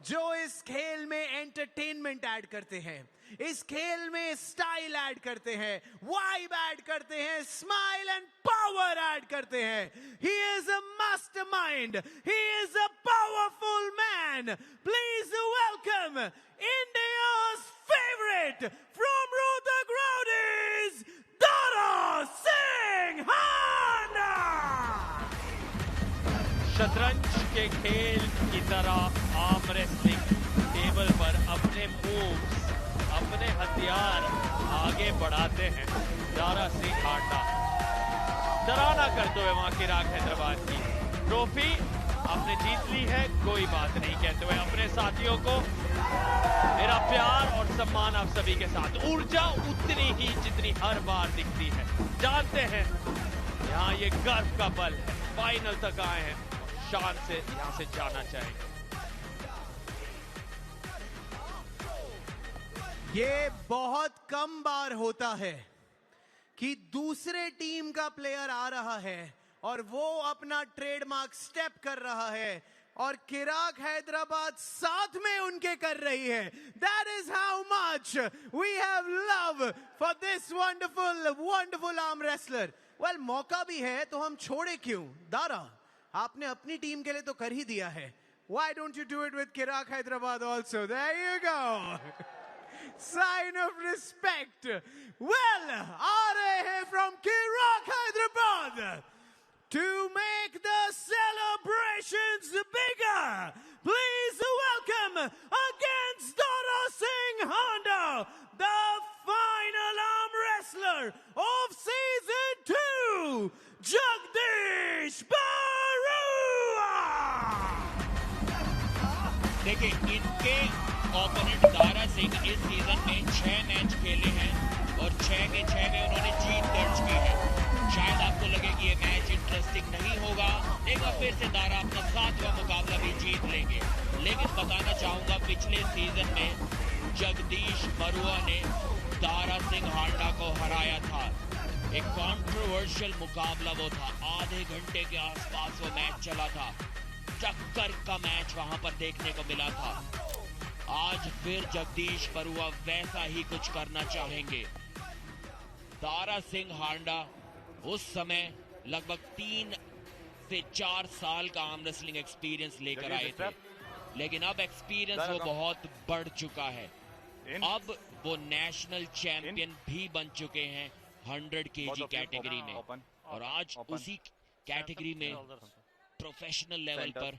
जो इस खेल में एंटरटेनमेंट ऐड करते हैं, इस खेल में स्टाइल ऐड करते हैं, वाइब ऐड करते हैं, स्माइल एंड पावर ऐड करते हैं. He is a mastermind. He is a powerful man. Please welcome India's favorite from Rohtak Rowdies, Dara Singh Handa. शतरंज के खेल की तरह आर्म रेसलिंग टेबल पर अपने मूव्स, अपने हथियार आगे बढ़ाते हैं दारा सिंह हांडा. डराना करते हुए वहां चिराग हैदराबाद की ट्रॉफी आपने जीत ली है, कोई बात नहीं कहते हुए अपने साथियों को मेरा प्यार और सम्मान आप सभी के साथ. ऊर्जा उतनी ही जितनी हर बार दिखती है. जानते हैं यहाँ ये गर्व का पल है. फाइनल तक आए हैं, शान से यहाँ से जाना चाहेंगे. ये बहुत कम बार होता है कि दूसरे टीम का प्लेयर आ रहा है और वो अपना ट्रेडमार्क स्टेप कर रहा है और चिराग हैदराबाद साथ में उनके कर रही है. That is how much we have love for this wonderful arm wrestler. Well, मौका भी है तो हम छोड़े क्यों? दारा, आपने अपनी टीम के लिए तो कर ही दिया है. Why don't you do it with Chirak Hyderabad also? There you go. Sign of respect. Well, aa rahe hain from Chirak Hyderabad to make the celebrations bigger. Please welcome against Dara Singh Handa, the final arm wrestler of season 2, Jagdish Barua. देखिए, इनके opponent Dara Singh इस season में 6 match खेले हैं और 6 के 6 में उन्होंने जीत दर्ज की है. शायद आपको लगे कि ये मैच इंटरेस्टिंग नहीं होगा, लेकिन फिर से दारा अपना 7वां मुकाबला भी जीत लेंगे. लेकिन बताना चाहूंगा, पिछले सीजन में जगदीश बरुआ ने दारा सिंह हांडा को हराया था. एक कंट्रोवर्शियल मुकाबला वो था. आधे घंटे के आसपास वो मैच चला था. टक्कर का मैच वहां पर देखने को मिला था. आज फिर जगदीश बरुआ वैसा ही कुछ करना चाहेंगे. दारा सिंह हांडा उस समय लगभग 3 से 4 साल का आर्म रेसलिंग एक्सपीरियंस लेकर आए थे, लेकिन अब एक्सपीरियंस वो बहुत बढ़ चुका है. अब वो नेशनल चैंपियन भी बन चुके हैं 100 kg कैटेगरी में, और आज उसी कैटेगरी में प्रोफेशनल लेवल पर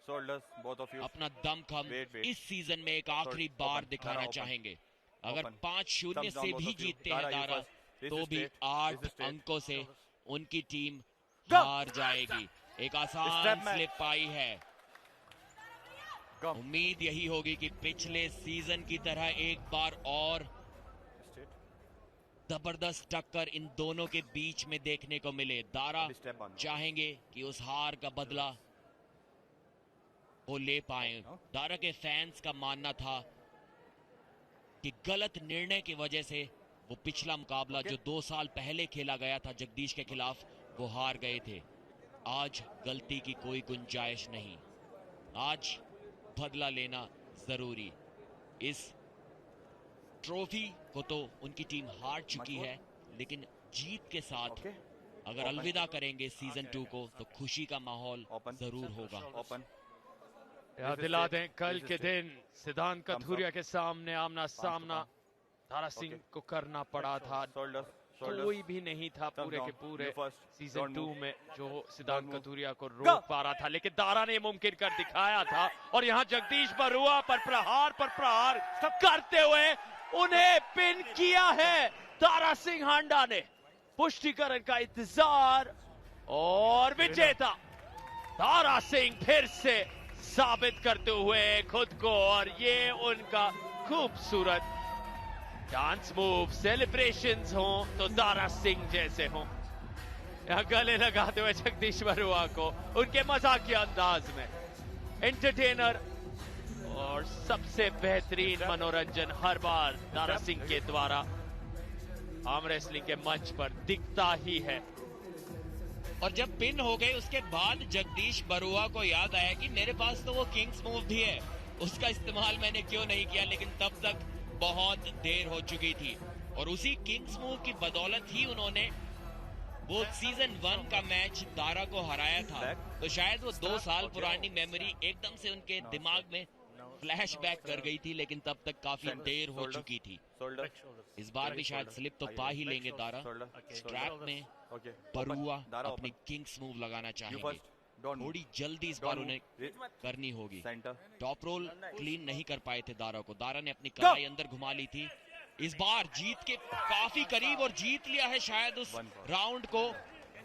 अपना दमखम इस सीजन में एक आखिरी बार दिखाना चाहेंगे. अगर 5-0 से भी जीतते हैं दारा, तो भी 8 अंकों से उनकी टीम हार जाएगी. एक आसान स्लिप आई है. उम्मीद यही होगी कि पिछले सीजन की तरह एक बार और जबरदस्त टक्कर इन दोनों के बीच में देखने को मिले. दारा चाहेंगे कि उस हार का बदला वो ले पाए. दारा के फैंस का मानना था कि गलत निर्णय की वजह से वो पिछला मुकाबला जो 2 साल पहले खेला गया था जगदीश के खिलाफ, वो हार गए थे. आज गलती की कोई गुंजाइश नहीं. आज बदला लेना जरूरी. इस ट्रॉफी को तो उनकी टीम हार चुकी है, लेकिन जीत के साथ अगर अलविदा करेंगे सीजन 2 को, तो खुशी का माहौल जरूर होगा. याद दिला दें, कल के दिन सिद्धांत कथुरिया के सामने आमना सामना दारा सिंह को करना पड़ा था. कोई भी नहीं था पूरे के पूरे सीजन 2 में जो सिद्धांत कथुरिया को रोक पा रहा था, लेकिन दारा ने मुमकिन कर दिखाया था. और यहाँ जगदीश बरुआ पर प्रहार करते हुए उन्हें पिन किया है दारा सिंह हांडा ने. पुष्टिकरण का इंतजार और विजेता दारा सिंह फिर से साबित करते हुए खुद को, और ये उनका खूबसूरत डांस मूव. सेलिब्रेशंस हो तो दारा सिंह जैसे हो. यहाँ गले लगाते हुए जगदीश बरुआ को उनके मजाकिया अंदाज में. एंटरटेनर और सबसे बेहतरीन मनोरंजन हर बार दारा सिंह के द्वारा आर्म रेसलिंग के मंच पर दिखता ही है. और जब पिन हो गए उसके बाद जगदीश बरुआ को याद आया कि मेरे पास तो वो किंग्स मूव भी है, उसका इस्तेमाल मैंने क्यों नहीं किया, लेकिन तब तक बहुत देर हो चुकी थी। और उसी किंग्स मूव की बदौलत ही उन्होंने वो सीजन 1 का मैच दारा को हराया था। तो शायद वो 2 साल पुरानी मेमोरी एकदम से उनके दिमाग में फ्लैशबैक कर गई थी, लेकिन तब तक काफी देर हो चुकी थी। इस बार भी शायद स्लिप तो पा ही लेंगे दारा। स्ट्रैप में बरुआ अपनी किंग्स मूव लगाना चाहेंगे, थोड़ी जल्दी इस बार उन्हें करनी होगी। टॉप रोल क्लीन नहीं कर पाए थे दारा को, दारा ने अपनी कलाई अंदर घुमा ली थी। इस बार जीत के काफी करीब और जीत लिया है शायद उस राउंड को।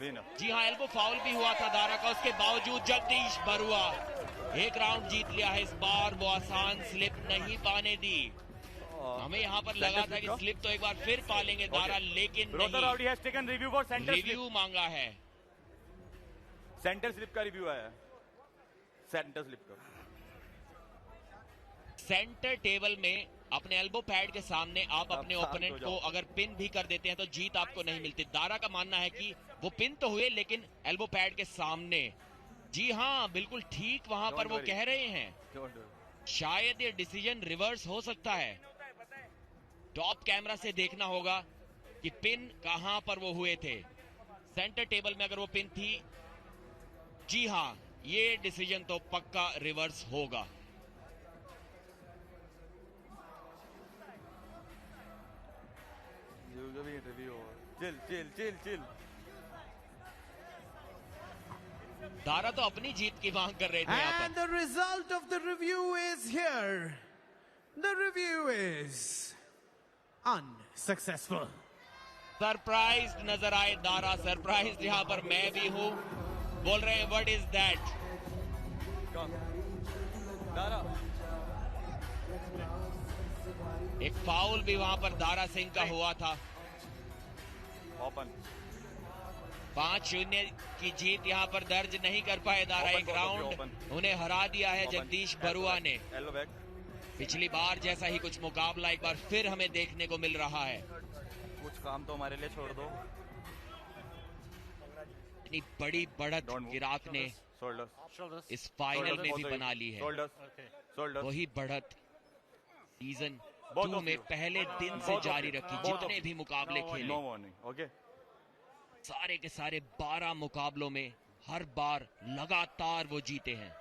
जी हाँ, एल्बो फाउल भी हुआ था दारा का, उसके बावजूद जगदीश बरुआ एक राउंड जीत लिया है। इस बार वो आसान स्लिप नहीं पाने दी। हमें यहाँ पर लगा था कि स्लिप तो एक बार फिर पा लेंगे दारा, लेकिन नहीं, रिव्यू मांगा है। सेंटर स्लिप का रिव्यू आया, सेंटर स्लिप का। सेंटर टेबल में अपने एल्बो पैड के सामने आप अपने ओपोनेंट को अगर पिन भी कर देते हैं तो जीत आपको नहीं मिलती। दारा का मानना है कि वो पिन तो हुए लेकिन एल्बो पैड के सामने। जी हाँ, बिल्कुल ठीक वहां पर वो कह रहे हैं। शायद ये डिसीजन रिवर्स हो सकता है। टॉप कैमरा से देखना होगा कि पिन कहां पर वो हुए थे। सेंटर टेबल में अगर वो पिन थी, जी हाँ, ये डिसीजन तो पक्का रिवर्स होगा। चिल। दारा तो अपनी जीत की मांग कर रहे थे यहाँ And the result of the review is here. The review is unsuccessful. Surprised नजर आए दारा, सरप्राइज्ड यहाँ पर मैं भी हूँ। बोल रहे हैं व्हाट इज दैट। दारा एक फाउल भी वहां पर दारा सिंह का हुआ था। ओपन 5-0 की जीत यहाँ पर दर्ज नहीं कर पाए दारा। एक राउंड उन्हें हरा दिया है जगदीश बरुआ ने। पिछली बार जैसा ही कुछ मुकाबला एक बार फिर हमें देखने को मिल रहा है। कुछ काम तो हमारे लिए छोड़ दो। इतनी बड़ी बढ़त किराक ने इस फाइनल में भी बना ली है। वही बढ़त सीजन 2 में पहले दिन से जारी रखी। जितने भी मुकाबले खेले, सारे के सारे 12 मुकाबलों में हर बार लगातार वो जीते हैं।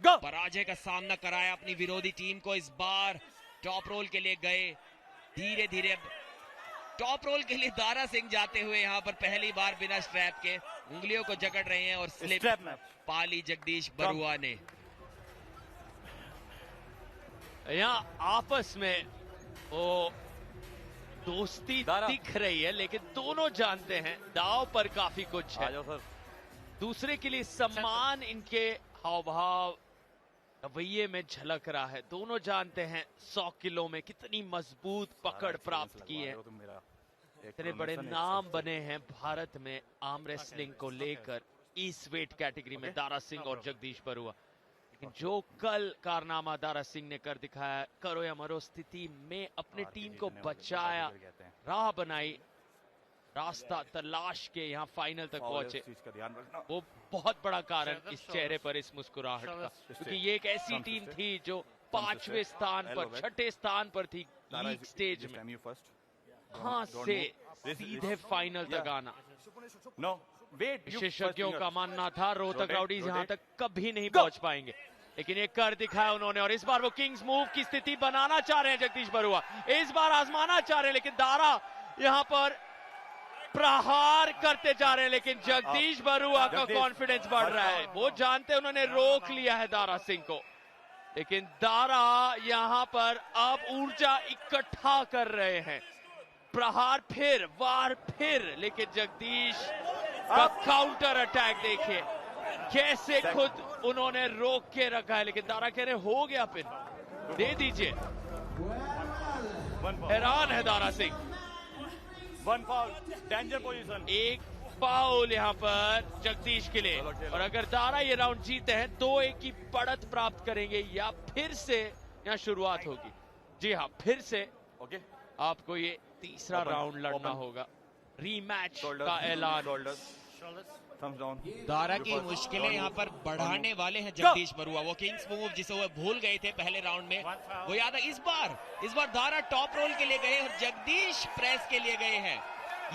पराजय का सामना कराया अपनी विरोधी टीम को। इस बार टॉप रोल के लिए गए, धीरे धीरे अब टॉप रोल के लिए दारा सिंह जाते हुए यहाँ पर पहली बार बिना स्ट्रैप के उंगलियों को जकड़ रहे हैं और स्लिप पाली जगदीश बरुआ ने। यहाँ आपस में वो दोस्ती दिख रही है, लेकिन दोनों जानते हैं दाव पर काफी कुछ है। दूसरे के लिए सम्मान इनके हाव भाव रवैये में झलक रहा है। दोनों जानते हैं 100 किलो में कितनी मजबूत पकड़ प्राप्त की है। इतने बड़े नाम बने हैं भारत में आर्म रेसलिंग को लेकर इस वेट कैटेगरी में दारा सिंह और जगदीश बरुआ। लेकिन जो कल कारनामा दारा सिंह ने कर दिखाया, करो या मरो स्थिति में अपने टीम को बचाया, राह बनाई, रास्ता तलाश के यहाँ फाइनल तक पहुंचे, वो बहुत बड़ा कारण इस चेहरे पर इस मुस्कुराहट का। क्योंकि ये एक ऐसी टीम थी जो 5वें स्थान पर, 6ठे स्थान पर थी लीग स्टेज में। वहां से सीधे फाइनल तक आना, विशेषज्ञों का मानना था रोहतक राउडीज यहाँ तक कभी नहीं पहुंच पाएंगे, लेकिन ये कर दिखाया उन्होंने। और इस बार वो किंग्स मूव की स्थिति बनाना चाह रहे हैं जगदीश बरुआ, इस बार आजमाना चाह रहे हैं, लेकिन दारा यहाँ पर प्रहार करते जा रहे हैं। लेकिन जगदीश बरुआ का कॉन्फिडेंस बढ़ रहा है, वो जानते हैं उन्होंने रोक लिया है दारा सिंह को, लेकिन दारा यहाँ पर अब ऊर्जा इकट्ठा कर रहे हैं। प्रहार फिर, वार फिर, लेकिन जगदीश का काउंटर अटैक देखिए कैसे खुद उन्होंने रोक के रखा है, लेकिन दारा कह रहे हो गया पिन, दे दीजिए। हैरान है Dara Singh. 1 foul, danger position. एक फाउल यहाँ पर जगदीश के लिए, और अगर दारा ये राउंड जीते हैं 2-1 की बढ़त प्राप्त करेंगे या फिर से यहाँ शुरुआत होगी। जी हाँ, फिर से आपको ये तीसरा राउंड लड़ना होगा। रीमैच का ऐलान। Thumbs down. दारा की मुश्किलें यहाँ पर बढ़ाने वाले हैं जगदीश बरुआ। वो किंग्स मूव जिसे वो भूल गए थे पहले राउंड में, वो याद है। इस बार दारा टॉप रोल के लिए गए और जगदीश प्रेस के लिए गए हैं।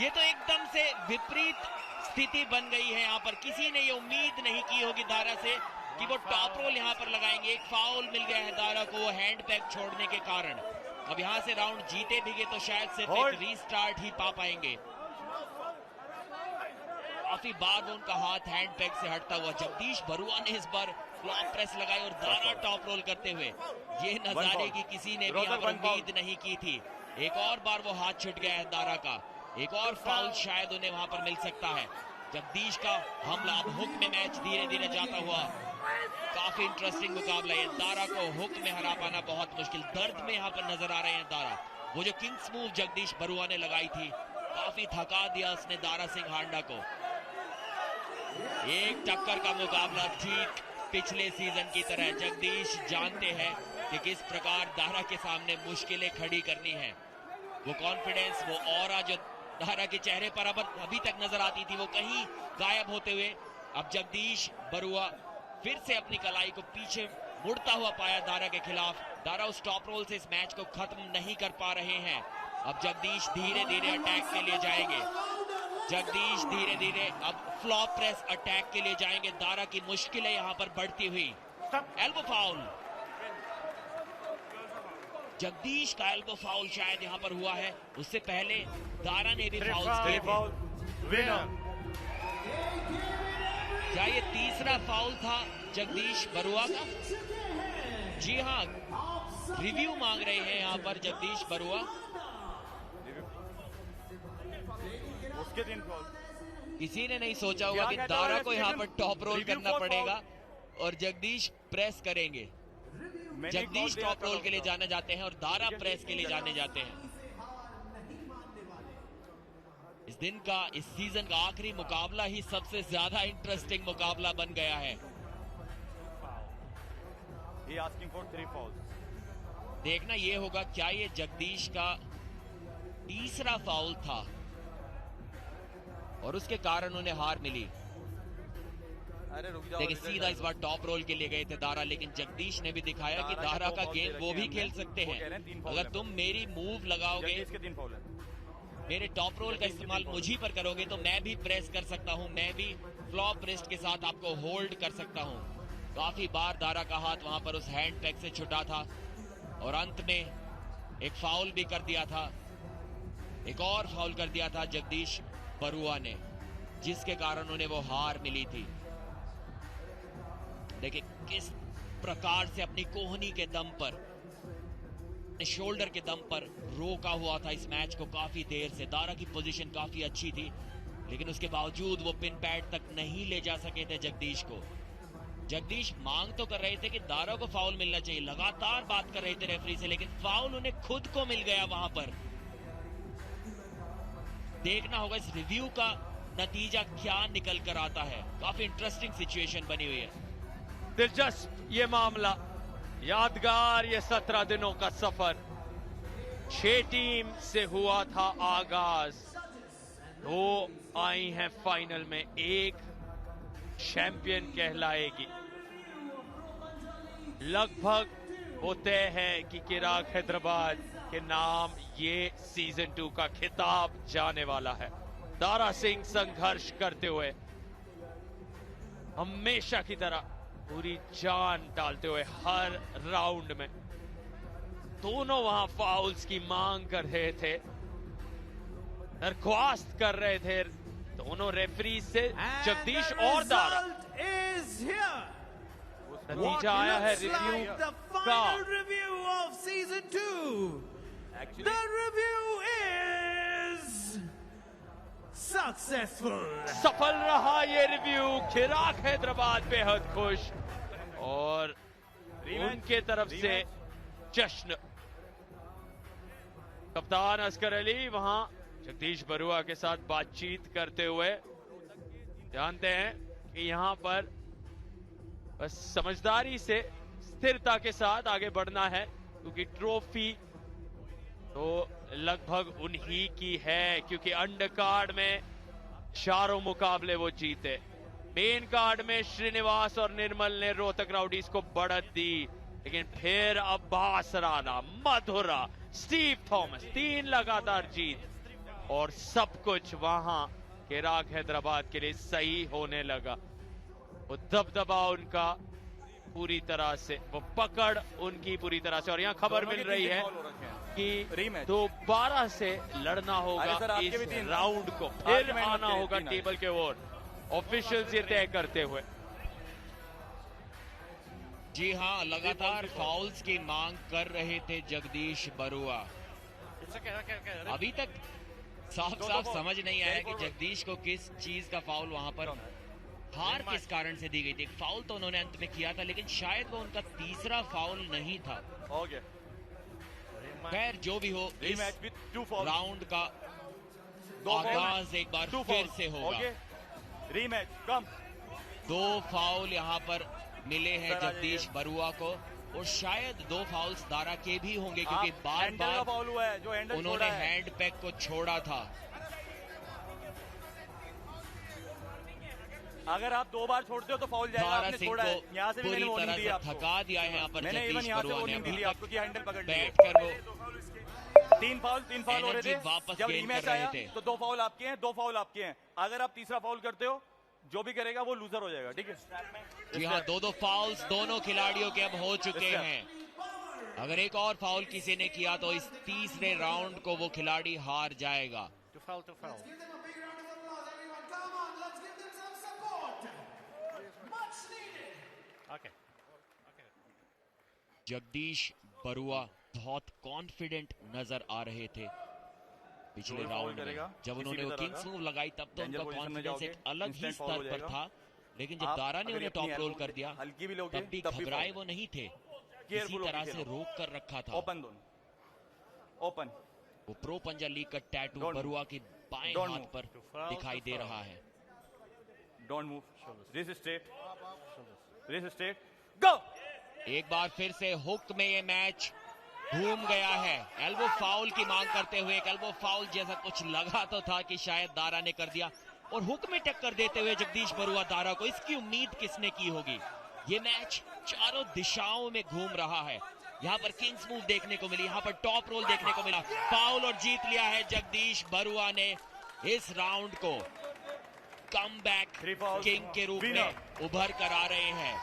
ये तो एकदम से विपरीत स्थिति बन गई है। यहाँ पर किसी ने ये उम्मीद नहीं की होगी दारा से कि वो टॉप रोल यहाँ पर लगाएंगे। एक फाउल मिल गया है दारा को, वो हैंड पैक छोड़ने के कारण। अब यहाँ से राउंड जीते भी गए तो शायद सिर्फ एक रीस्टार्ट ही पा पाएंगे। काफी बार वो उनका हाथ हैंड पैक से हटता हुआ। जगदीश बरुआ ने इस बार फ्लॉप प्रेस लगाई और दारा टॉप रोल करते हुए। ये नजारे की किसी ने भी यहाँ पर उम्मीद नहीं की थी। एक और बार वो हाथ छूट गया है दारा का। एक और फाउल शायद उन्हें वहां पर मिल सकता है। जगदीश का हमला, अब हुक में मैच धीरे धीरे जाता हुआ। काफी इंटरेस्टिंग मुकाबला है। दारा को हुक में हरा पाना बहुत मुश्किल। दर्द में यहाँ पर नजर आ रहे हैं दारा। वो जो किंग्स मूव जगदीश बरुआ ने लगाई थी, काफी थका दिया उसने दारा सिंह हांडा को। एक टक्कर का मुकाबला ठीक पिछले सीजन की तरह। जगदीश जानते हैं कि किस प्रकार दारा के सामने मुश्किलें खड़ी करनी है। वो कॉन्फिडेंस, वो ऑरा जो दारा के चेहरे पर अभी तक नजर आती थी, वो कहीं गायब होते हुए अब जगदीश बरुआ फिर से अपनी कलाई को पीछे मुड़ता हुआ पाया दारा के खिलाफ। दारा उस टॉप रोल से इस मैच को खत्म नहीं कर पा रहे हैं। अब जगदीश धीरे धीरे अटैक के लिए जाएंगे। जगदीश धीरे धीरे अब फ्लॉप प्रेस अटैक के लिए जाएंगे। दारा की मुश्किलें यहां पर बढ़ती हुई। एल्बो फाउल, जगदीश का एल्बो फाउल शायद यहां पर हुआ है। उससे पहले दारा ने भी फाउल किए थे। क्या ये तीसरा फाउल था जगदीश बरुआ का? जी हाँ, रिव्यू मांग रहे हैं यहाँ पर जगदीश बरुआ। उसके दिन किसी ने नहीं सोचा होगा कि दारा को यहाँ पर टॉप रोल करना पड़ेगा और जगदीश प्रेस करेंगे। जगदीश टॉप रोल के लिए जाने जाते हैं और दारा प्रेस के लिए जाने जाते हैं। इस दिन का, इस सीजन का आखिरी मुकाबला ही सबसे ज्यादा इंटरेस्टिंग मुकाबला बन गया है। He asking for 3 fouls. देखना ये होगा क्या ये जगदीश का तीसरा फाउल था और उसके कारण उन्हें हार मिली। अरे रुक जाओ। लेकिन सीधा इस बार टॉप रोल के लिए गए थे दारा, लेकिन जगदीश ने भी दिखाया कि दारा का गेम वो भी खेल सकते हैं। अगर तुम मेरी मूव लगाओगे, इसके 3 फाउल है। मेरे टॉप रोल का इस्तेमाल मुझी पर करोगे तो मैं भी प्रेस कर सकता हूं, मैं भी फ्लॉप रिस्ट के साथ आपको होल्ड कर सकता हूं। काफी बार दारा का हाथ वहां पर उस हैंड पैक से छुटा था और अंत में एक फाउल भी कर दिया था। एक और फाउल कर दिया था जगदीश बरुआ ने, जिसके कारण उन्हें वो हार मिली थी। देखिए किस प्रकार से अपनी कोहनी के दम पर, शोल्डर के दम पर रोका हुआ था इस मैच को काफी देर से। दारा की पोजीशन काफी अच्छी थी, लेकिन उसके बावजूद वो पिन पैड तक नहीं ले जा सके थे जगदीश को। जगदीश मांग तो कर रहे थे कि दारा को फाउल मिलना चाहिए, लगातार बात कर रहे थे रेफरी से, लेकिन फाउल उन्हें खुद को मिल गया वहां पर। देखना होगा इस रिव्यू का नतीजा क्या निकल कर आता है। काफी इंटरेस्टिंग सिचुएशन बनी हुई है। दिलचस्प ये मामला, यादगार ये 17 दिनों का सफर। 6 टीम से हुआ था आगाज, 2 आई हैं फाइनल में, 1 चैंपियन कहलाएगी। लगभग वो तय है कि चिराग हैदराबाद के नाम ये सीजन 2 का खिताब जाने वाला है। दारा सिंह संघर्ष करते हुए हमेशा की तरह पूरी जान डालते हुए हर राउंड में, दोनों वहां फाउल्स की मांग कर रहे थे, दरख्वास्त कर रहे थे दोनों रेफरी से, जगदीश और दारा। नतीजा आया है रिव्यू का। The review is successful. सफल रहा ये रिव्यू। चिराग हैदराबाद बेहद खुश और उनके तरफ से जश्न। कप्तान असगर अली वहां जगदीश बरुआ के साथ बातचीत करते हुए जानते हैं कि यहां पर बस समझदारी से, स्थिरता के साथ आगे बढ़ना है, क्योंकि ट्रॉफी तो लगभग उन्हीं की है, क्योंकि अंडर कार्ड में 4 मुकाबले वो जीते। मेन कार्ड में श्रीनिवास और निर्मल ने रोहतक राउडीज को बढ़त दी, लेकिन फिर अब्बास राणा, मधुरा, स्टीव थॉमस 3 लगातार जीत और सब कुछ वहां चिराग हैदराबाद के लिए सही होने लगा। वो दबदबा उनका पूरी तरह से, वो पकड़ उनकी पूरी तरह से। और यहाँ खबर मिल रही है कि दोबारा से लड़ना होगा इस राउंड को, फिर आना होगा टेबल के ओर, ऑफिशियल्स ये तय करते हुए। जी हाँ, लगातार फाउल्स की मांग कर रहे थे जगदीश बरुआ। अभी तक साफ साफ समझ नहीं आया कि जगदीश को किस चीज का फाउल वहां पर, हार किस कारण से दी गई थी। फाउल तो उन्होंने अंत में किया था, लेकिन शायद वो उनका तीसरा फाउल नहीं था। खैर जो भी हो, इस राउंड का आगाज एक बार फिर से होगा। रीमैच कम। 2 फाउल यहाँ पर मिले हैं जगदीश बरुआ को, और शायद 2 फाउल्स दारा के भी होंगे, क्योंकि बार बार फाउल हुआ है, जो उन्होंने हैंड पैक को छोड़ा था। अगर आप 2 बार छोड़ते हो तो फाउल जाएगा। दारा आपने सिंह छोड़ा है, को यहाँ से भी पूरी मैंने तरह से आपको थका दिया है यहाँ पर मैंने जगदीश बरुआ ने। दी आपको कि हैंडल पकड़ लिया। बैठ कर वो 3 फाउल हो रहे थे, वापस जब गेन रीमैच कर रहे आया थे। तो 2 फाउल आपके हैं, 2 फाउल आपके हैं। अगर आप तीसरा फाउल करते हो, जो भी करेगा वो लूजर हो जाएगा, ठीक है। जी हाँ, 2 फाउल्स दोनों खिलाड़ियों के अब हो चुके हैं। अगर एक और फाउल किसी ने किया तो इस तीसरे राउंड को वो खिलाड़ी हार जाएगा। जगदीश बरुआ बहुत कॉन्फिडेंट नजर आ रहे थे पिछले राउंड में। जब उन्होंने वो किंग्स मूव लगाई तब तो उनका कॉन्फिडेंस एक अलग ही स्तर पर था, लेकिन जब दारा ने उन्हें टॉप रोल कर दिया तब भी घबराए वो नहीं थे, किसी तरह से रोक कर रखा था। ओपन वो प्रो पंजा लीग का टैटू बरुआ के बाएं हाथ पर दिखाई दे रहा है। डोंट मूव, रिस्ट स्ट्रेट, गो। एक बार फिर से हुक में ये मैच घूम गया है। एल्बो फाउल की मांग करते हुए, एक एल्बो फाउल जैसा कुछ लगा तो था कि शायद दारा ने कर दिया, और हुक में टक्कर देते हुए जगदीश बरुआ दारा को, इसकी उम्मीद किसने की होगी। ये मैच चारों दिशाओं में घूम रहा है। यहाँ पर किंग्स मूव देखने को मिली, यहाँ पर टॉप रोल देखने को मिला, फाउल, और जीत लिया है जगदीश बरुआ ने इस राउंड को। कमबैक किंग के रूप में उभर कर आ रहे हैं।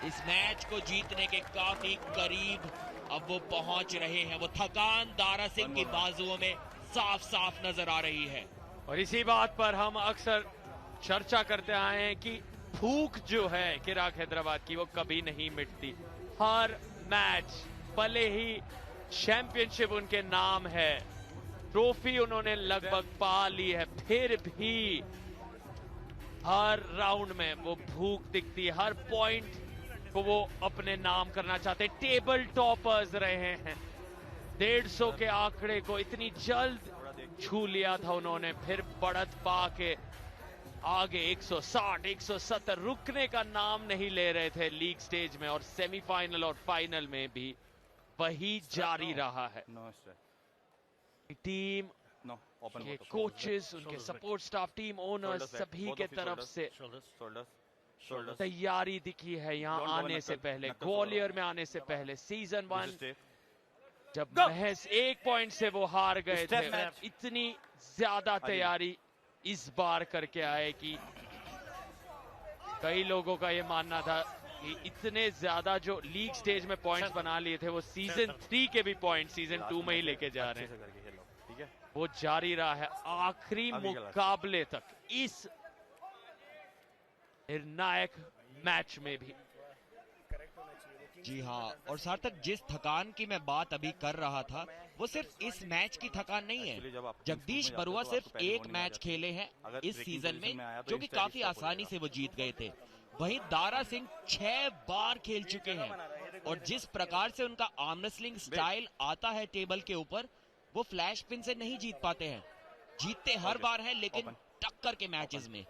इस मैच को जीतने के काफी करीब अब वो पहुंच रहे हैं। वो थकान दारा सिंह की बाजुओं में साफ साफ नजर आ रही है। और इसी बात पर हम अक्सर चर्चा करते आए हैं कि भूख जो है चिराग हैदराबाद की, वो कभी नहीं मिटती। हर मैच, भले ही चैंपियनशिप उनके नाम है, ट्रॉफी उन्होंने लगभग पा ली है, फिर भी हर राउंड में वो भूख दिखती है। हर पॉइंट को वो अपने नाम करना चाहते। टेबल टॉपर्स रहे हैं, 150 के आंकड़े को इतनी जल्द छू लिया था उन्होंने, फिर बढ़त पा के आगे 160, 170, रुकने का नाम नहीं ले रहे थे लीग स्टेज में, और सेमीफाइनल और फाइनल में भी वही जारी रहा है। टीम के कोचेस, उनके सपोर्ट स्टाफ, टीम ओनर्स, सभी के तरफ से तैयारी दिखी है यहाँ आने से पहले, ग्वालियर में आने से पहले। सीजन 1 जब महज 1 पॉइंट से वो हार गए थे, इतनी ज्यादा तैयारी इस बार करके आए कि कई लोगों का ये मानना था कि इतने ज्यादा जो लीग स्टेज में पॉइंट्स बना लिए थे, वो सीजन 3 के भी पॉइंट सीजन 2 में ही लेके जा रहे हैं। वो जारी रहा है आखिरी मुकाबले तक, इस निर्णायक मैच में भी। जी हाँ, और सार्थक, जिस थकान की मैं बात अभी कर रहा था वो सिर्फ इस मैच की थकान नहीं है। जगदीश बरुआ सिर्फ एक मैच खेले हैं इस सीजन में, जो कि काफी आसानी से वो जीत गए थे। वहीं दारा सिंह 6 बार खेल चुके हैं, और जिस प्रकार से उनका आर्म रेसलिंग स्टाइल आता है टेबल के ऊपर, वो फ्लैश पिन से नहीं जीत पाते हैं। जीतते हर बार हैं, लेकिन टक्कर के मैचेस में,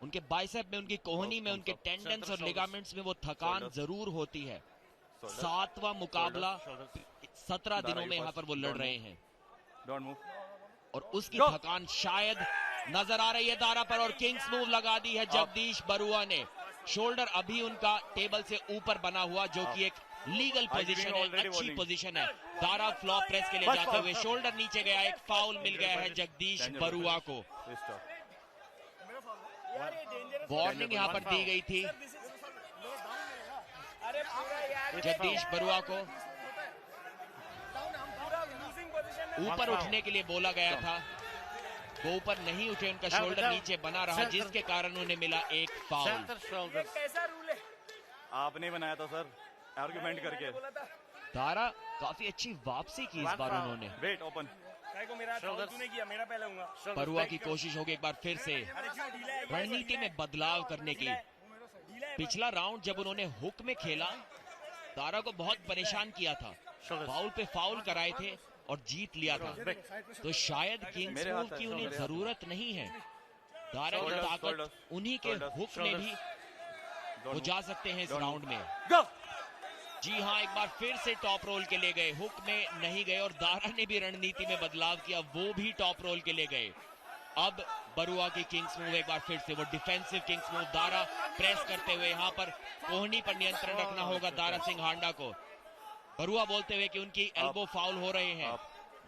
उनके बाइसेप में, उनकी कोहनी में, उनके टेंडन्स और लिगामेंट्स में वो थकान जरूर होती है। 7वां मुकाबला 17 दिनों में यहाँ पर वो लड़ रहे हैं, और उसकी थकान शायद नजर आ रही है दारा पर और किंग्स मूव लगा दी है जगदीश बरुआ ने। शोल्डर अभी उनका टेबल से ऊपर बना हुआ, जो कि एक लीगल पोजीशन है, अच्छी पोजीशन है। दारा फ्लॉप प्रेस के लिए जाते हुए शोल्डर नीचे गया, एक फाउल मिल गया है जगदीश बरुआ को। वार्निंग यहाँ पर दी गई थी जगदीश बरुआ को, ऊपर उठने के लिए बोला गया था, वो ऊपर नहीं उठे, उनका शोल्डर नीचे बना रहा, जिसके कारण उन्हें मिला एक फाउल। आपने बनाया था सर, आर्गुमेंट करके। दारा काफी अच्छी वापसी की इस बार उन्होंने। वेट ओपन, बरुआ की कोशिश होगी एक बार फिर से रणनीति में बदलाव करने की। पिछला राउंड जब उन्होंने हुक में खेला, दारा को बहुत परेशान किया था, फाउल पे फाउल कराए थे और जीत लिया था, तो शायद किंग्स मूव की उन्हें जरूरत नहीं है। दारा की ताकत उन्हीं के हुक में भी वो जा सकते हैं इस राउंड में। जी हाँ, एक बार फिर से टॉप रोल के लिए गए, हुक में नहीं गए और दारा ने भी रणनीति में बदलाव किया, वो भी टॉप रोल के लिए गए। अब बरुआ की किंग्स मूव एक बार फिर से वो defensive Kings move, Dara press करते हुए यहाँ पर कोहनी पर नियंत्रण रखना होगा दारा सिंह हांडा को। बरुआ बोलते हुए कि उनकी एल्बो फाउल हो रहे हैं,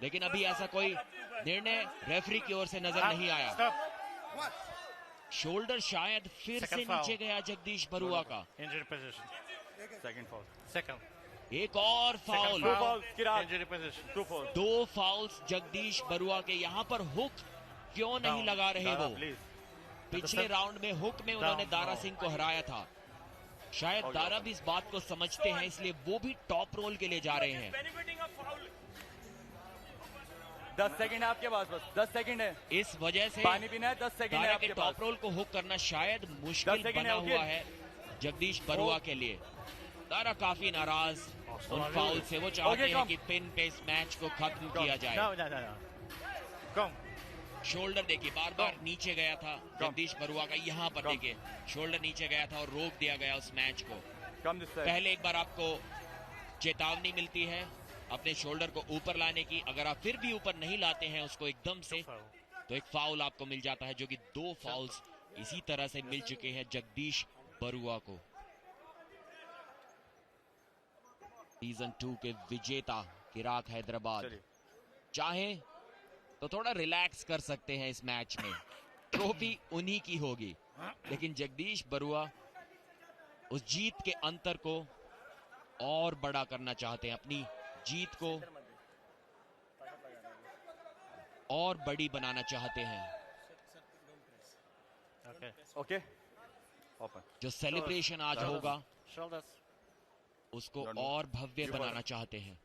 लेकिन अभी ऐसा कोई निर्णय रेफरी की ओर से नजर नहीं आया। शोल्डर शायद फिर से नीचे गया जगदीश बरुआ का। एक और फाउल, दो फाउल्स जगदीश बरुआ के। यहाँ पर हुक क्यों नहीं लगा रहे वो? पिछले राउंड में हुक में उन्होंने दारा सिंह को हराया था। शायद दारा भी इस बात को समझते हैं, इसलिए वो भी टॉप रोल के लिए जा रहे हैं। 10 सेकंड है आपके पास, बस 10 सेकंड है। इस वजह से पानी पीना है, 10 सेकंड है आपके पास। टॉप रोल को हुक करना शायद मुश्किल बना हुआ है जगदीश बरुआ के लिए। दारा काफी नाराज उन फाउल से, वो चाहते हैं कि पिन पे इस मैच को खत्म किया जाए। शोल्डर देखिए बार बार नीचे गया था जगदीश बरुआ का, यहाँ पर देखिए शोल्डर नीचे गया था और रोक दिया गया उस मैच को। पहले एक बार आपको चेतावनी मिलती है अपने शोल्डर को ऊपर लाने की, अगर आप फिर भी ऊपर नहीं लाते हैं उसको एकदम से, तो एक फाउल आपको मिल जाता है, जो कि 2 फाउल्स इसी तरह से मिल चुके हैं जगदीश बरुआ को। सीजन 2 के विजेता किराक हैदराबाद चाहे तो थोड़ा रिलैक्स कर सकते हैं इस मैच में, ट्रॉफी उन्हीं की होगी, लेकिन जगदीश बरुआ उस जीत के अंतर को और बड़ा करना चाहते हैं, अपनी जीत को और बड़ी बनाना चाहते हैं। ओके ओपन, जो सेलिब्रेशन आज होगा उसको और भव्य बनाना चाहते हैं।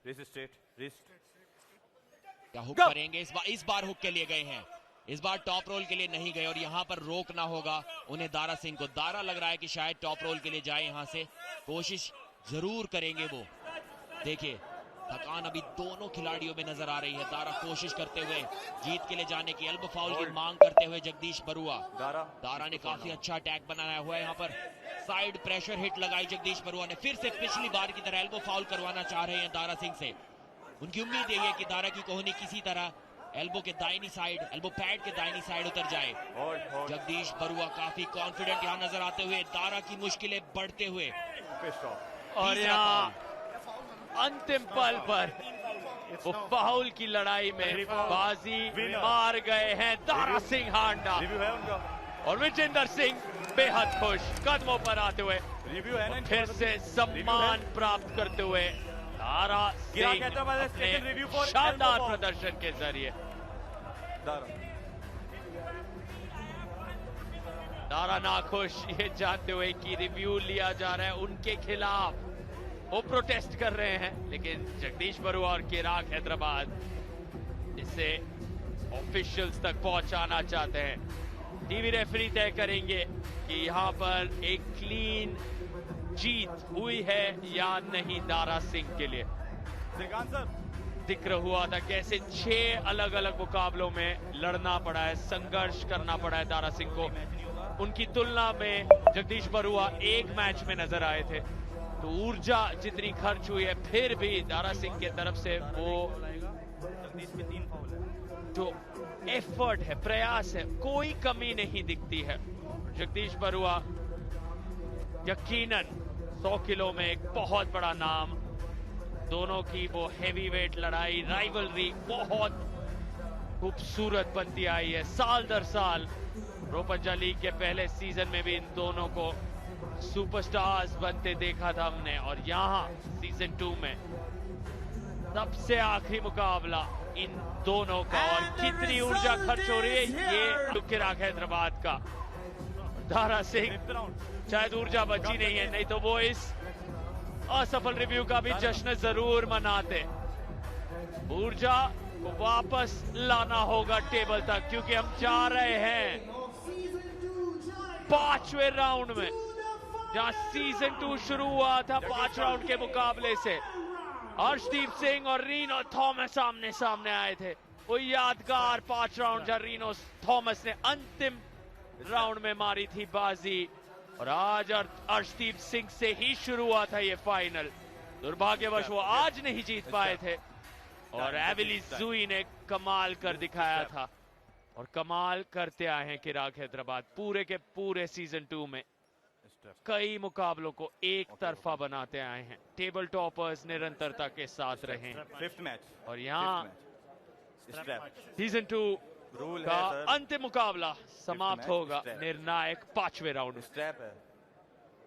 क्या हुक करेंगे इस बार हुक के लिए गए हैं, इस बार टॉप रोल के लिए नहीं गए और यहाँ पर रोकना होगा उन्हें दारा सिंह को। दारा लग रहा है कि शायद टॉप रोल के लिए जाए, यहाँ से कोशिश जरूर करेंगे वो। देखिए थकान अभी दोनों खिलाड़ियों में नजर आ रही है। दारा कोशिश करते हुए जीत के लिए जाने की, एल्बो फाउल की मांग करते हुए जगदीश बरुआ। दारा ने काफी अच्छा अटैक बनाया हुआ है, यहाँ पर साइड प्रेशर हिट लगाई जगदीश बरुआ ने, फिर से पिछली बार की तरह एल्बो फाउल करवाना चाह रहे हैं दारा सिंह से। उनकी उम्मीद यही है कि दारा की कोहनी किसी तरह एल्बो के दाहिनी साइड, एल्बो पैड के दाहिनी साइड उतर जाए। जगदीश बरुआ काफी कॉन्फिडेंट यहाँ नजर आते हुए, दारा की मुश्किलें बढ़ते हुए। और यहाँ अंतिम पल पर वो फाउल की लड़ाई में बाजी मार गए हैं दारा सिंह हांडा, और विजेंदर सिंह बेहद खुश कदमों पर आते हुए फिर से सम्मान प्राप्त करते हुए दारा सिंह अपने शानदार प्रदर्शन के जरिए। दारा नाखुश ये जानते हुए कि रिव्यू लिया जा रहा है उनके खिलाफ, वो प्रोटेस्ट कर रहे हैं, लेकिन जगदीश बरुआ और किराक हैदराबाद इसे ऑफिशियल्स तक पहुंचाना चाहते हैं। टीवी रेफरी तय करेंगे कि यहाँ पर एक क्लीन जीत हुई है या नहीं दारा सिंह के लिए। श्रीकांत सर, जिक्र हुआ था कैसे 6 अलग अलग मुकाबलों में लड़ना पड़ा है, संघर्ष करना पड़ा है दारा सिंह को। उनकी तुलना में जगदीश बरुआ एक मैच में नजर आए थे, तो ऊर्जा जितनी खर्च हुई है फिर भी दारा सिंह के तरफ से वो जगदीश के 3 फाउल है। जो एफर्ट है, प्रयास है, कोई कमी नहीं दिखती है। जगदीश बरुआ यकीनन 100 किलो में एक बहुत बड़ा नाम। दोनों की वो हैवी वेट लड़ाई, राइवलरी बहुत खूबसूरत बनती आई है साल दर साल। प्रो पंजाब लीग के पहले सीजन में भी इन दोनों को सुपरस्टार्स बनते देखा था हमने, और यहाँ सीजन 2 में सबसे आखिरी मुकाबला इन दोनों का, और कितनी ऊर्जा खर्च हो रही है ये किराक हैदराबाद का। दारा सिंह शायद ऊर्जा बची नहीं है, नहीं तो वो इस असफल रिव्यू का भी जश्न जरूर मनाते। ऊर्जा को वापस लाना होगा टेबल तक, क्योंकि हम जा रहे हैं 5वें राउंड में, जहां सीजन 2 शुरू हुआ था 5 राउंड के मुकाबले से। अर्शदीप सिंह और रीनो थॉमस आमने सामने आए थे। वो यादगार 5 राउंड जहां रीनो थॉमस ने अंतिम राउंड में मारी थी बाजी, और आज अर्शदीप सिंह से ही शुरू हुआ था ये फाइनल। दुर्भाग्यवश वो आज नहीं जीत पाए थे, और एविली जुई ने कमाल कर दिखाया था, और कमाल करते आए हैं किराक हैदराबाद पूरे के पूरे सीजन 2 में। कई मुकाबलों को एक तरफा बनाते आए हैं। टेबल टॉपर्स निरंतरता के साथ रहे हैं। 5th मैच, और यहाँ सीजन 2 का अंतिम मुकाबला समाप्त होगा निर्णायक 5वें राउंड में। स्ट्रैप है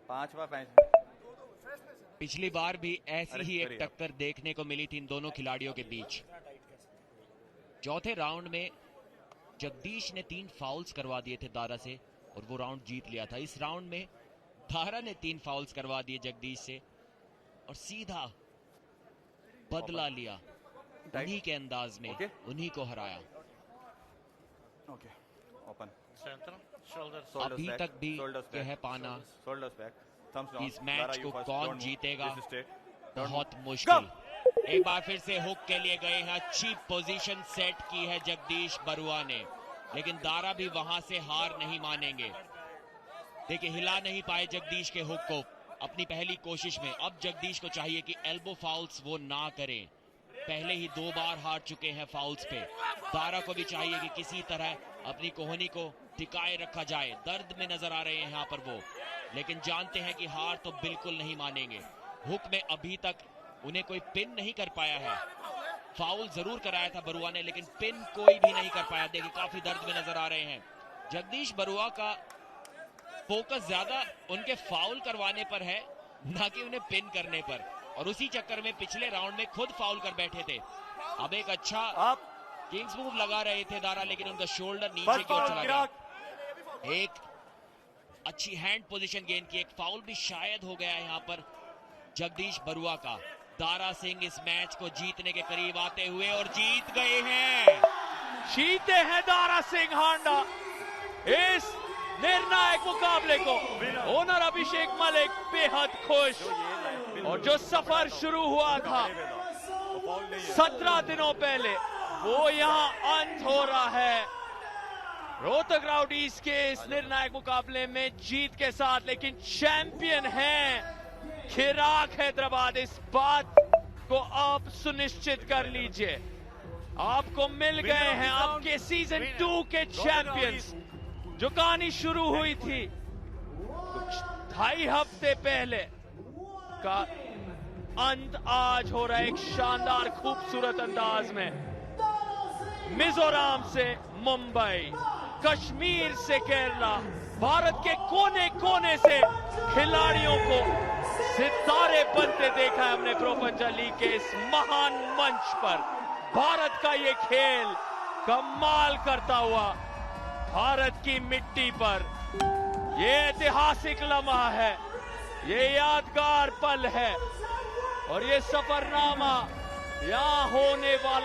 5वां मैच। पिछली बार भी ऐसी ही एक टक्कर देखने को मिली थी इन दोनों खिलाड़ियों के बीच। चौथे राउंड में जगदीश ने 3 फाउल्स करवा दिए थे दारा से, और वो राउंड जीत लिया था। इस राउंड में दारा ने 3 फाउल्स करवा दिए जगदीश से, और सीधा बदला लिया उन्हीं के अंदाज में, उन्हीं को हराया। ओपन अभी तक भी यह पाना इस मैच को कौन जीतेगा बहुत मुश्किल। एक बार फिर से हुक के लिए गए हैं, अच्छी पोजीशन सेट की है जगदीश बरुआ ने, लेकिन दारा भी वहां से हार नहीं मानेंगे। देखिए हिला नहीं पाए जगदीश के हुक को अपनी पहली कोशिश में। अब जगदीश को चाहिए कि एल्बो फाउल्स वो ना करें, पहले ही 2 बार हार चुके हैं फाउल्स पे। दारा को भी चाहिए कि किसी तरह अपनी कोहनी को टिकाए रखा जाए। दर्द में नजर आ रहे हैं यहाँ पर वो, लेकिन जानते हैं कि हार तो बिल्कुल नहीं मानेंगे। हुक में अभी तक उन्हें कोई पिन नहीं कर पाया है। फाउल जरूर कराया था बरुआ ने, लेकिन पिन कोई भी नहीं कर पाया। देखिए काफी दर्द में नजर आ रहे हैं। जगदीश बरुआ का फोकस ज्यादा उनके फाउल करवाने पर है, ना कि उन्हें पिन करने पर, और उसी चक्कर में पिछले राउंड में खुद फाउल कर बैठे थे। अब एक अच्छा किंग्स मूव लगा रहे थे दारा, लेकिन उनका शोल्डर नीचे की ओर चला गया। एक अच्छी हैंड पोजीशन गेन की, एक फाउल भी शायद हो गया है यहाँ पर जगदीश बरुआ का। दारा सिंह इस मैच को जीतने के करीब आते हुए, और जीत गए हैं। जीते हैं दारा सिंह हांडा इस निर्णायक मुकाबले को। ओनर अभिषेक मलिक बेहद खुश, और जो सफर शुरू हुआ था 17 दिनों पहले, वो यहाँ अंत हो रहा है। रोहतक राउडीज के इस निर्णायक मुकाबले में जीत के साथ, लेकिन चैंपियन हैं किराक हैदराबाद। इस बात को आप सुनिश्चित कर लीजिए, आपको मिल गए हैं आपके सीजन 2 के चैंपियंस। जो कहानी शुरू हुई थी 2.5 हफ्ते पहले का अंत आज हो रहा है एक शानदार खूबसूरत अंदाज में। मिजोरम से मुंबई, कश्मीर से केरला, भारत के कोने कोने से खिलाड़ियों को सितारे बनते देखा है हमने प्रो पंजाब लीग के इस महान मंच पर। भारत का ये खेल कमाल करता हुआ भारत की मिट्टी पर, ये ऐतिहासिक लम्हा है, ये यादगार पल है, और ये सफरनामा यहाँ होने वाला